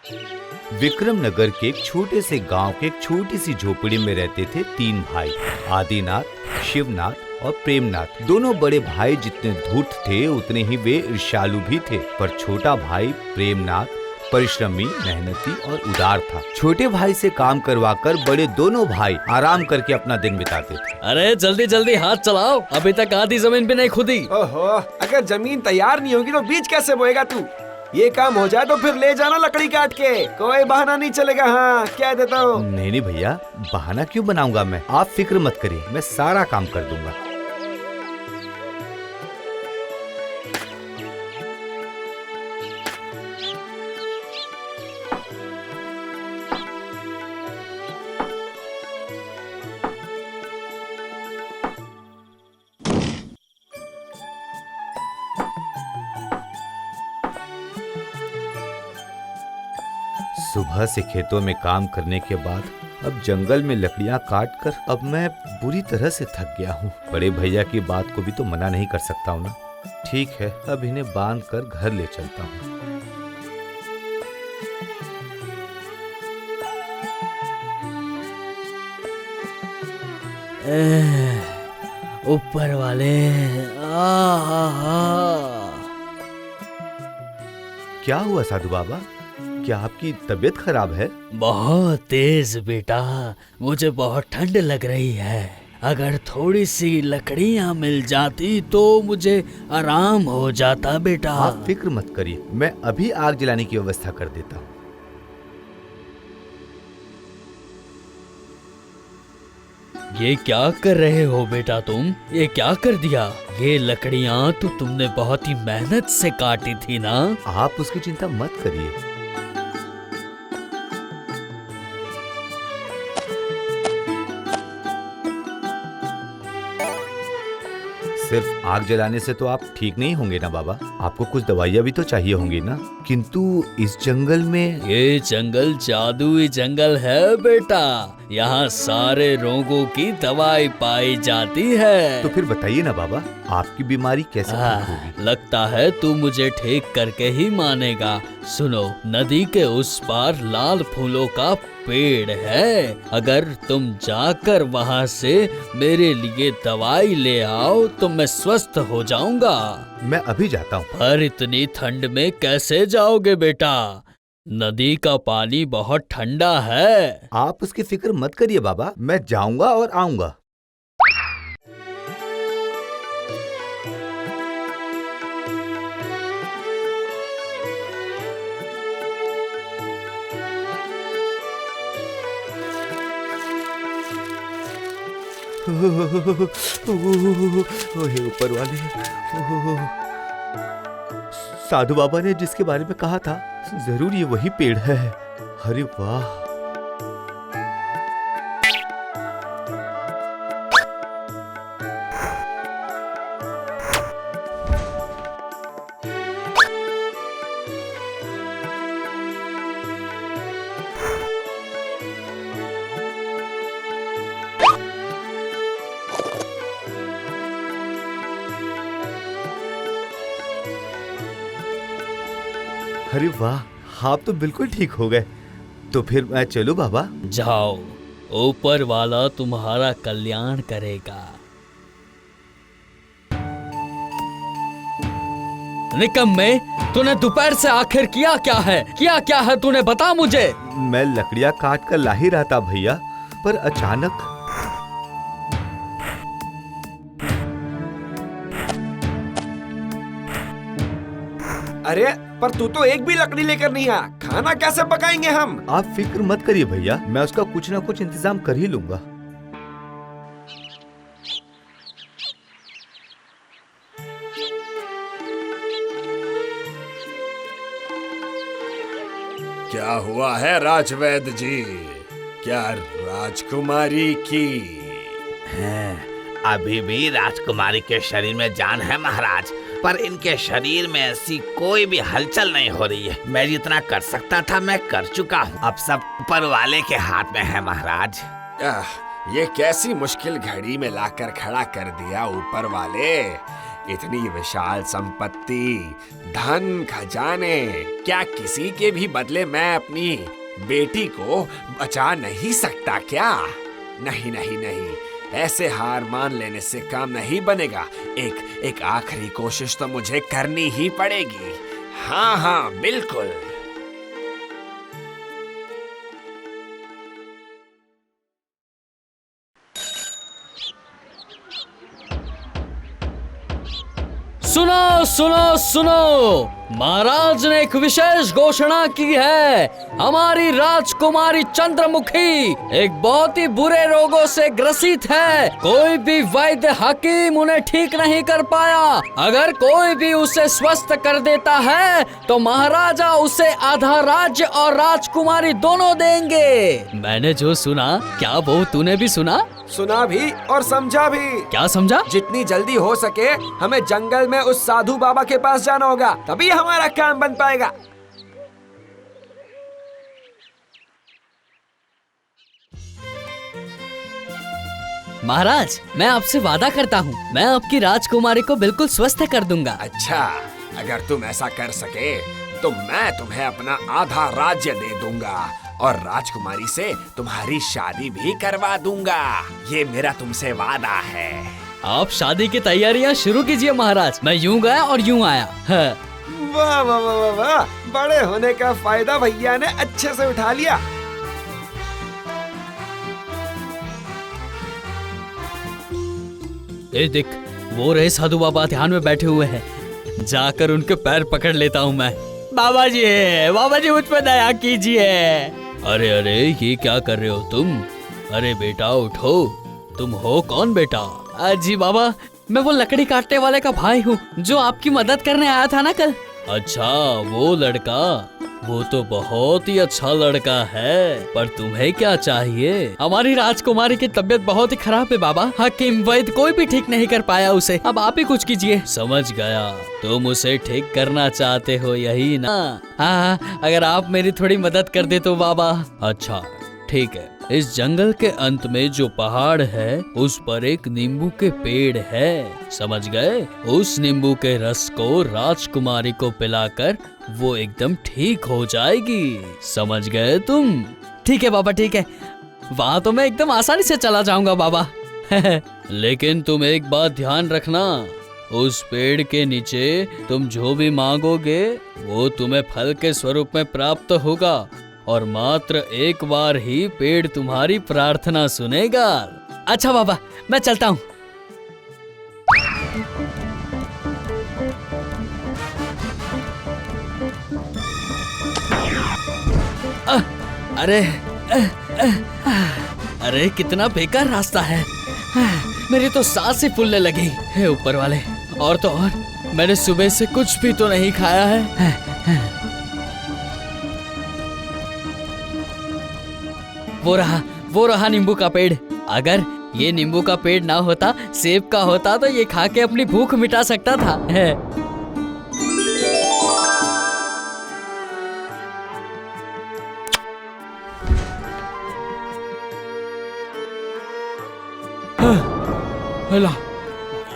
विक्रम नगर के एक छोटे से गांव के एक छोटी सी झोपड़ी में रहते थे 3 भाई, आदिनाथ, शिवनाथ और प्रेमनाथ। दोनों बड़े भाई जितने धूर्त थे उतने ही वे ईर्ष्यालु भी थे। पर छोटा भाई प्रेमनाथ परिश्रमी, मेहनती और उदार था। छोटे भाई से काम करवाकर बड़े दोनों भाई आराम करके अपना दिन बिताते थे। अरे जल्दी जल्दी हाथ चलाओ, अभी तक आधी जमीन भी नहीं खुदी। ओहो, अगर जमीन तैयार नहीं होगी तो बीज कैसे बोएगा तू? ये काम हो जाए तो फिर ले जाना लकड़ी काट के, कोई बहाना नहीं चलेगा। हाँ, क्या देता हूँ। नहीं भैया, बहाना क्यों बनाऊंगा मैं? आप फिक्र मत करिए, मैं सारा काम कर दूंगा। सुबह से खेतों में काम करने के बाद अब जंगल में लकड़ियां काट कर अब मैं बुरी तरह से थक गया हूँ। बड़े भैया की बात को भी तो मना नहीं कर सकता हूँ ना। ठीक है, अब इन्हें बांध कर घर ले चलता हूँ। ऊपर वाले, क्या हुआ साधु बाबा? क्या आपकी तबीयत खराब है? बहुत तेज बेटा, मुझे बहुत ठंड लग रही है। अगर थोड़ी सी लकड़ियां मिल जाती तो मुझे आराम हो जाता बेटा। आप फिक्र मत करिए, मैं अभी आग जलाने की व्यवस्था कर देता हूँ। ये क्या कर रहे हो बेटा तुम? ये क्या कर दिया? ये लकड़ियां तो तुमने बहुत ही मेहनत से काटी थी ना। आप उसकी चिंता मत करिए। सिर्फ आग जलाने से तो आप ठीक नहीं होंगे ना बाबा? आपको कुछ दवाइयाँ भी तो चाहिए होंगी ना? किंतु इस जंगल में ये जंगल जादुई जंगल है बेटा, यहाँ सारे रोगों की दवाई पाई जाती है। तो फिर बताइए ना बाबा, आपकी बीमारी कैसे ठीक होगी? लगता है तू मुझे ठीक करके ही मानेगा। सुनो, नदी के उस पार लाल फूलों का पेड़ है। अगर तुम जाकर वहाँ से मेरे लिए दवाई ले आओ तो मैं स्वस्थ हो जाऊंगा। मैं अभी जाता हूँ। पर इतनी ठंड में कैसे जाओगे बेटा? नदी का पानी बहुत ठंडा है। आप उसकी फिक्र मत करिए बाबा, मैं जाऊंगा और आऊंगा। हे ऊपर वाले, साधु बाबा ने जिसके बारे में कहा था, जरूर ये वही पेड़ है। अरे वाह! अरे वाह, आप तो बिल्कुल ठीक हो गए। तो फिर मैं चलूं बाबा? जाओ, ऊपर वाला तुम्हारा कल्याण करेगा। निकम्मे, तूने दोपहर से आखिर किया क्या है? किया क्या है तूने, बता मुझे। मैं लकड़ियां काट कर ला ही रहा था भैया, पर अचानक अरे पर तू तो एक भी लकड़ी लेकर नहीं आया, खाना कैसे पकाएंगे हम? आप फिक्र मत करिए भैया, मैं उसका कुछ ना कुछ इंतजाम कर ही लूंगा। क्या हुआ है राजवैद्य जी? क्या राजकुमारी की? अभी भी राजकुमारी के शरीर में जान है महाराज, पर इनके शरीर में ऐसी कोई भी हलचल नहीं हो रही है। मैं जितना कर सकता था मैं कर चुका हूँ, अब सब ऊपर वाले के हाथ में है महाराज। ये कैसी मुश्किल घड़ी में लाकर खड़ा कर दिया ऊपर वाले। इतनी विशाल संपत्ति, धन खजाने, क्या किसी के भी बदले मैं अपनी बेटी को बचा नहीं सकता क्या? नहीं नहीं नहीं, ऐसे हार मान लेने से काम नहीं बनेगा। एक आखिरी कोशिश तो मुझे करनी ही पड़ेगी। हाँ हाँ बिल्कुल। सुनो सुनो सुनो, महाराज ने एक विशेष घोषणा की है। हमारी राजकुमारी चंद्रमुखी एक बहुत ही बुरे रोगों से ग्रसित है। कोई भी वैद्य हकीम उन्हें ठीक नहीं कर पाया। अगर कोई भी उसे स्वस्थ कर देता है तो महाराजा उसे आधा राज्य और राजकुमारी दोनों देंगे। मैंने जो सुना, क्या वो तूने भी सुना? सुना भी और समझा भी। क्या समझा? जितनी जल्दी हो सके हमें जंगल में उस साधु बाबा के पास जाना होगा, तभी हमारा काम बन पाएगा। महाराज, मैं आपसे वादा करता हूँ, मैं आपकी राजकुमारी को बिल्कुल स्वस्थ कर दूंगा। अच्छा, अगर तुम ऐसा कर सके तो मैं तुम्हें अपना आधा राज्य दे दूंगा और राजकुमारी से तुम्हारी शादी भी करवा दूंगा। ये मेरा तुमसे वादा है। आप शादी की तैयारियां शुरू कीजिए महाराज। मैं यूं गया और यूं आया। वाह वाह वाह वाह वाह, बड़े होने का फायदा भैया ने अच्छे से उठा लिया। ए देख, वो रहे साधु बाबा ध्यान में बैठे हुए हैं। जाकर उनके पैर पकड़ लेता हूँ मैं। बाबा जी मुझ पर दया कीजिए। अरे अरे, ये क्या कर रहे हो तुम? अरे बेटा उठो। तुम हो कौन बेटा? जी बाबा, मैं वो लकड़ी काटने वाले का भाई हूँ जो आपकी मदद करने आया था ना कल। अच्छा, वो लड़का, वो तो बहुत ही अच्छा लड़का है, पर तुम्हें क्या चाहिए? हमारी राजकुमारी की तबीयत बहुत ही खराब है बाबा। हकीम वैद्य कोई भी ठीक नहीं कर पाया उसे। अब आप ही कुछ कीजिए। समझ गया, तुम उसे ठीक करना चाहते हो, यही ना? हाँ, अगर आप मेरी थोड़ी मदद कर दे तो बाबा। अच्छा ठीक है। इस जंगल के अंत में जो पहाड़ है उस पर एक नींबू के पेड़ है, समझ गए? उस नींबू के रस को राजकुमारी को पिलाकर वो एकदम ठीक हो जाएगी, समझ गए तुम? ठीक है बाबा, ठीक है। वहाँ तो मैं एकदम आसानी से चला जाऊंगा बाबा। लेकिन तुम एक बात ध्यान रखना, उस पेड़ के नीचे तुम जो भी मांगोगे वो तुम्हें फल के स्वरूप में प्राप्त होगा और मात्र एक बार ही पेड़ तुम्हारी प्रार्थना सुनेगा। अच्छा बाबा, मैं चलता हूँ। अरे कितना बेकार रास्ता है। मेरी तो सांस ही फूलने लगी। हे ऊपर वाले, और तो और मैंने सुबह से कुछ भी तो नहीं खाया है। वो रहा नींबू का पेड़। अगर ये नींबू का पेड़ ना होता, सेब का होता, तो ये खा के अपनी भूख मिटा सकता था। अला,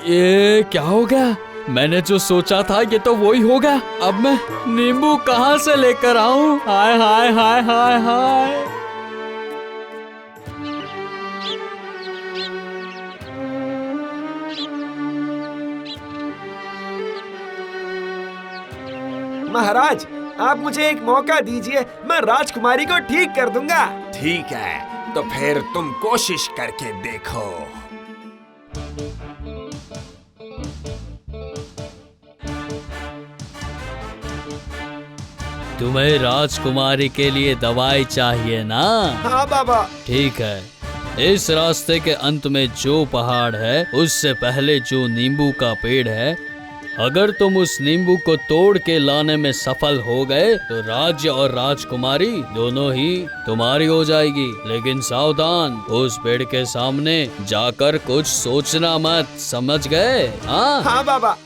ये क्या हो गया? मैंने जो सोचा था ये तो वही होगा। अब मैं नींबू कहाँ से लेकर आऊं? हाय हाय हाय हाय हाय। महाराज, आप मुझे एक मौका दीजिए, मैं राजकुमारी को ठीक कर दूंगा। ठीक है, तो फिर तुम कोशिश करके देखो। तुम्हें राजकुमारी के लिए दवाई चाहिए ना? हाँ बाबा। ठीक है, इस रास्ते के अंत में जो पहाड़ है उससे पहले जो नींबू का पेड़ है, अगर तुम उस नींबू को तोड़ के लाने में सफल हो गए तो राज्य और राजकुमारी दोनों ही तुम्हारी हो जाएगी। लेकिन सावधान, उस पेड़ के सामने जाकर कुछ सोचना मत, समझ गए? हाँ हाँ बाबा।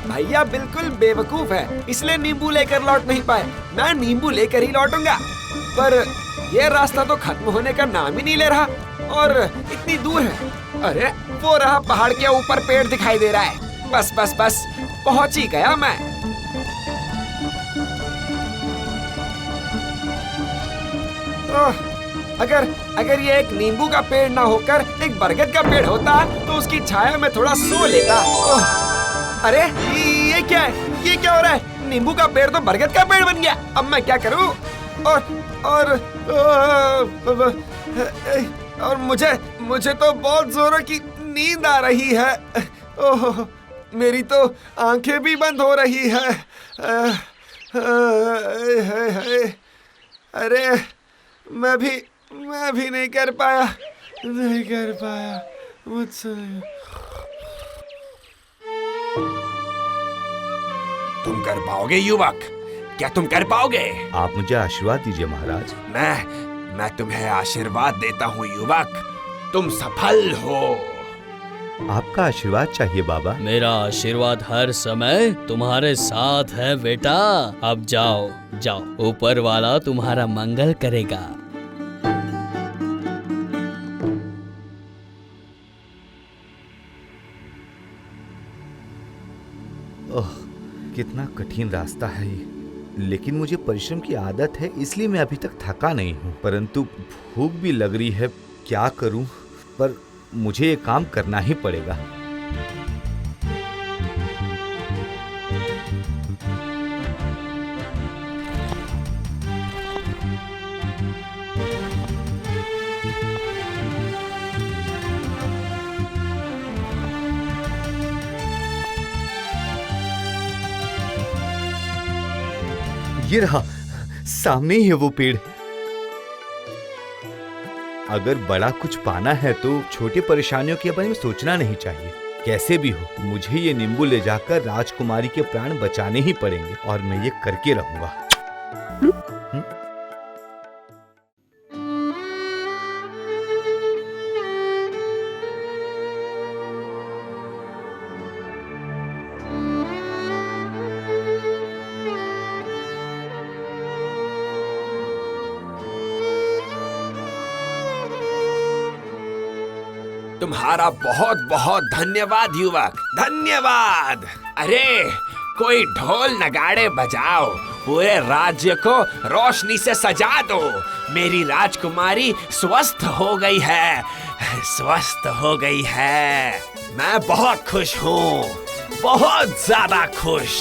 भैया बिल्कुल बेवकूफ है, इसलिए नींबू लेकर लौट नहीं पाए। मैं नींबू लेकर ही लौटूंगा, पर यह रास्ता तो खत्म होने का नाम ही नहीं ले रहा। और इतनी दूर है। अरे वो रहा पहाड़ के ऊपर पेड़ दिखाई दे रहा है। बस बस बस पहुंच ही गया मैं। अगर ये एक नींबू का पेड़ ना होकर एक बरगद का पेड़ होता तो उसकी छाया में थोड़ा सो लेता। अरे ये क्या है? ये क्या हो रहा है? नींबू का पेड़ तो बरगद का पेड़ बन गया। अब मैं क्या करूं? और मुझे तो बहुत जोरों की नींद आ रही है। ओह, मेरी तो आंखें भी बंद हो रही है। अरे मैं भी नहीं कर पाया मुझसे। तुम कर पाओगे युवक? क्या तुम कर पाओगे? आप मुझे आशीर्वाद दीजिए महाराज। मैं तुम्हें आशीर्वाद देता हूँ युवक, तुम सफल हो। आपका आशीर्वाद चाहिए बाबा। मेरा आशीर्वाद हर समय तुम्हारे साथ है बेटा। अब जाओ जाओ, ऊपर वाला तुम्हारा मंगल करेगा। ओह, कितना कठिन रास्ता है ये। लेकिन मुझे परिश्रम की आदत है, इसलिए मैं अभी तक थका नहीं हूँ। परंतु भूख भी लग रही है। क्या करूँ? पर मुझे ये काम करना ही पड़ेगा। ये रहा, सामने ही है वो पेड़। अगर बड़ा कुछ पाना है तो छोटी परेशानियों के बारे में सोचना नहीं चाहिए। कैसे भी हो, मुझे ये नींबू ले जाकर राजकुमारी के प्राण बचाने ही पड़ेंगे और मैं ये करके रहूंगा। तुम्हारा बहुत बहुत धन्यवाद युवक, धन्यवाद। अरे कोई ढोल नगाड़े बजाओ, पूरे राज्य को रोशनी से सजा दो। मेरी राजकुमारी स्वस्थ हो गई है, स्वस्थ हो गई है। मैं बहुत खुश हूँ, बहुत ज्यादा खुश।